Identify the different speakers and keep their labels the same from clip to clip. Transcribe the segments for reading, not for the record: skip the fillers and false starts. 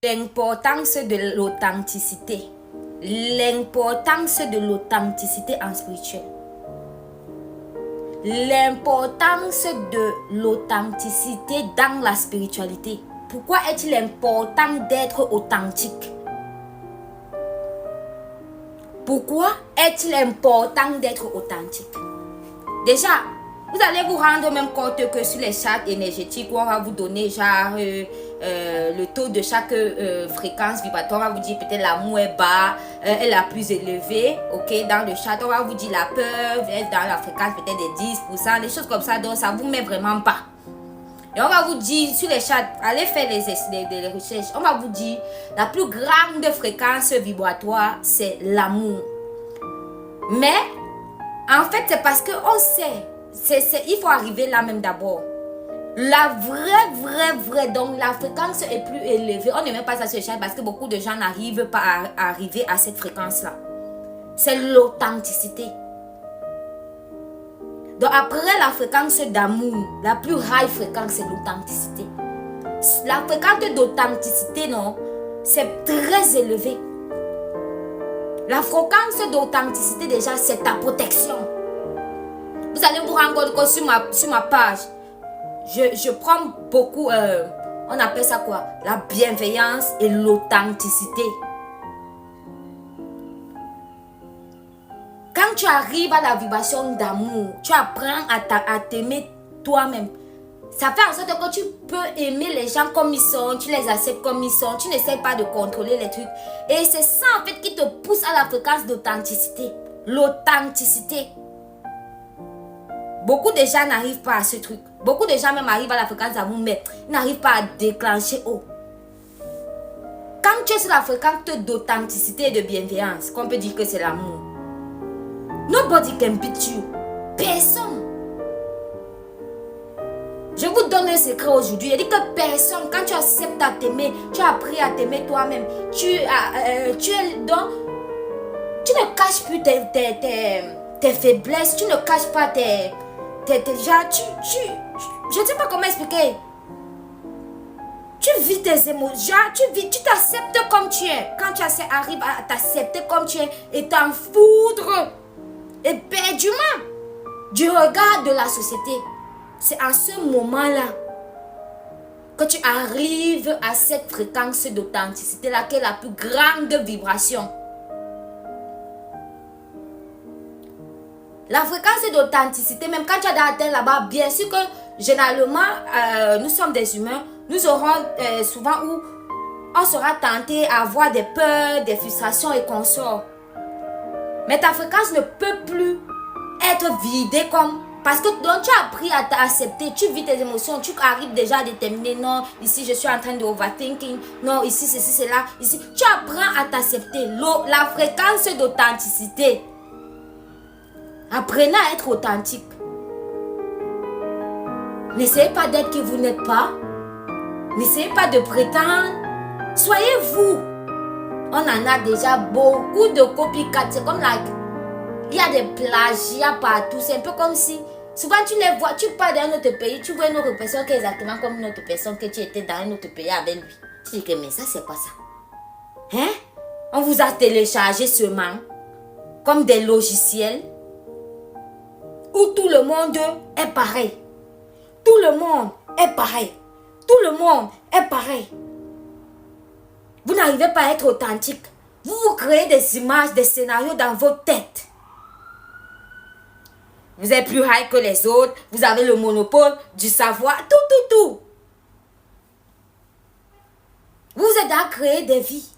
Speaker 1: L'importance de l'authenticité. L'importance de l'authenticité en spirituel. L'importance de l'authenticité dans la spiritualité. Pourquoi est-il important d'être authentique? Pourquoi est-il important d'être authentique? Déjà, vous allez vous rendre même compte que sur les charts énergétiques, on va vous donner genre le taux de chaque fréquence vibratoire. On va vous dire peut-être l'amour est bas, est la plus élevée. Ok, dans le chart, on va vous dire la peur est dans la fréquence peut-être des 10%, des choses comme ça. Donc, ça vous met vraiment bas. Et on va vous dire sur les charts, allez faire les recherches. On va vous dire la plus grande fréquence vibratoire, c'est l'amour. Mais en fait, c'est parce qu'on sait. Il faut arriver là même d'abord. La vraie, donc la fréquence est plus élevée. On ne met pas ça sur le chat parce que beaucoup de gens n'arrivent pas à arriver à cette fréquence-là. C'est l'authenticité. Donc après la fréquence d'amour, la plus high fréquence, c'est l'authenticité. La fréquence d'authenticité, non, c'est très élevé. La fréquence d'authenticité, déjà, c'est ta protection. Vous allez vous rendre compte que sur ma page, je prends beaucoup, on appelle ça quoi? La bienveillance et l'authenticité. Quand tu arrives à la vibration d'amour, tu apprends à t'aimer toi-même. Ça fait en sorte que tu peux aimer les gens comme ils sont, tu les acceptes comme ils sont, tu n'essaies pas de contrôler les trucs. Et c'est ça en fait qui te pousse à la fréquence d'authenticité. L'authenticité. Beaucoup de gens n'arrivent pas à ce truc. Beaucoup de gens même arrivent à la fréquence d'amour, mais ils n'arrivent pas à déclencher haut. Quand tu es sur la fréquence d'authenticité et de bienveillance, qu'on peut dire que c'est l'amour. Nobody can beat you. Personne. Je vous donne un secret aujourd'hui. Il dit que personne, quand tu acceptes à t'aimer, tu as appris à t'aimer toi-même. Tu es donc, tu ne caches plus tes faiblesses, tu ne caches pas je ne sais pas comment expliquer. Tu vis tes émotions, tu t'acceptes comme tu es. Quand tu arrives à t'accepter comme tu es et t'en foudre éperdument du regard de la société, c'est en ce moment-là que tu arrives à cette fréquence d'authenticité-là qui est la plus grande vibration. La fréquence d'authenticité, même quand tu as atteint là-bas, bien sûr que généralement, nous sommes des humains, nous aurons souvent où on sera tenté à avoir des peurs, des frustrations et consorts. Mais ta fréquence ne peut plus être vidée comme... Parce que donc, tu as appris à t'accepter, tu vis tes émotions, tu arrives déjà à déterminer, non, ici je suis en train de overthinking, non, ici ceci, c'est là, ici. Tu apprends à t'accepter. La fréquence d'authenticité. Apprenez à être authentique. N'essayez pas d'être qui vous n'êtes pas. N'essayez pas de prétendre. Soyez vous. On en a déjà beaucoup de copycats. C'est comme là, il y a des plagiats partout. C'est un peu comme si, souvent tu les vois, tu pars dans un autre pays, tu vois une autre personne qui est exactement comme une autre personne que tu étais dans un autre pays avec lui. Tu dis que mais ça c'est quoi ça? Hein? On vous a téléchargé seulement comme des logiciels où tout le monde est pareil. Tout le monde est pareil. Tout le monde est pareil. Vous n'arrivez pas à être authentique. Vous vous créez des images, des scénarios dans votre tête. Vous êtes plus high que les autres. Vous avez le monopole du savoir. Tout. Vous êtes à créer des vies.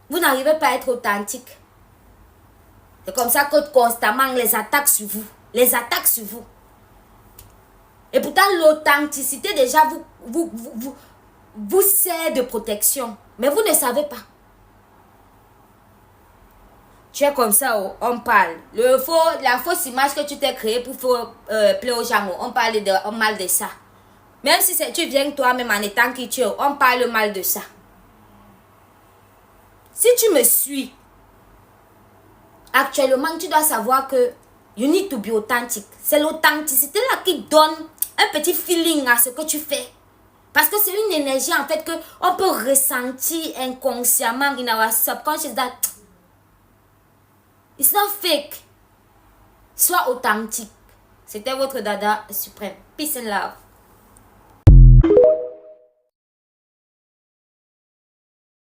Speaker 1: Vous n'arrivez pas à être authentique. C'est comme ça que constamment les attaques sur vous. Les attaques sur vous. Et pourtant l'authenticité déjà vous sert de protection. Mais vous ne savez pas. Tu es comme ça, on parle. La fausse image que tu t'es créée pour plaire aux gens, on parle mal de ça. Même si tu viens toi-même en étant qui tu es, on parle mal de ça. Si tu me suis, actuellement, tu dois savoir que you need to be authentic. C'est l'authenticité là qui donne un petit feeling à ce que tu fais. Parce que c'est une énergie en fait que on peut ressentir inconsciemment in our subconscious that it's not fake. Sois authentique. C'était votre Dada suprême. Peace and love.